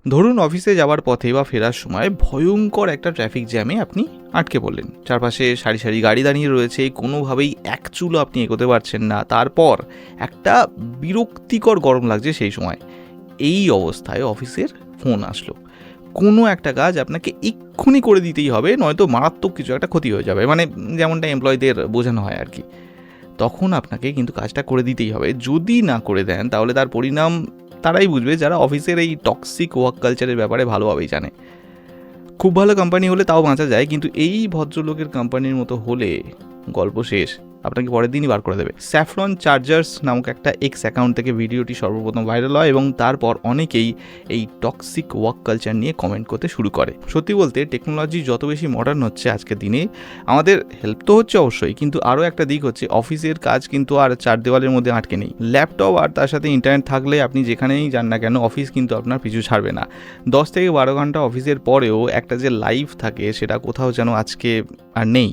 ধরুন অফিসে যাওয়ার পথে বা ফেরার সময় ভয়ঙ্কর একটা ট্রাফিক জ্যামে আপনি আটকে পড়লেন। চারপাশে সারি সারি গাড়ি দাঁড়িয়ে রয়েছে, কোনোভাবেই এক চুলও আপনি এগোতে পারছেন না। তারপর একটা বিরক্তিকর গরম লাগছে সেই সময়। এই অবস্থায় অফিসের ফোন আসলো। কোনো একটা কাজ আপনাকে এক্ষুনি করে দিতেই হবে, নয়তো মারাত্মক কিছু একটা ক্ষতি হয়ে যাবে, মানে যেমনটা এমপ্লয়ীদের বোঝানো হয় আর কি। তখন আপনাকে কিন্তু কাজটা করে দিতেই হবে। যদি না করে দেন তাহলে তার পরিণাম তারাই বুঝবে যারা অফিসের এই টক্সিক ওয়ার্ক কালচারের ব্যাপারে ভালোভাবেই জানে। খুব ভালো কোম্পানি হলে তাও বাঁচা যায়, কিন্তু এই ভদ্রলোকের কোম্পানির মতো হলে গল্প শেষ। আপনাকে পরের দিনই বার করে দেবে। স্যাফরন চার্জার্স নামক একটা এক্স অ্যাকাউন্ট থেকে ভিডিওটি সর্বপ্রথম ভাইরাল হয় এবং তারপর অনেকেই এই টক্সিক ওয়ার্ক কালচার নিয়ে কমেন্ট করতে শুরু করে। সত্যি বলতে টেকনোলজি যত বেশি মডার্ন হচ্ছে আজকের দিনে, আমাদের হেল্প তো হচ্ছে অবশ্যই, কিন্তু আরও একটা দিক হচ্ছে অফিসের কাজ কিন্তু আর চার দেওয়ালের মধ্যে আটকে নেই। ল্যাপটপ আর তার সাথে ইন্টারনেট থাকলে আপনি যেখানেই যান না কেন, অফিস কিন্তু আপনার পিছু ছাড়বে না। 10 থেকে 12 ঘন্টা অফিসের পরেও একটা যে লাইফ থাকে সেটা কোথাও যেন আজকে আর নেই।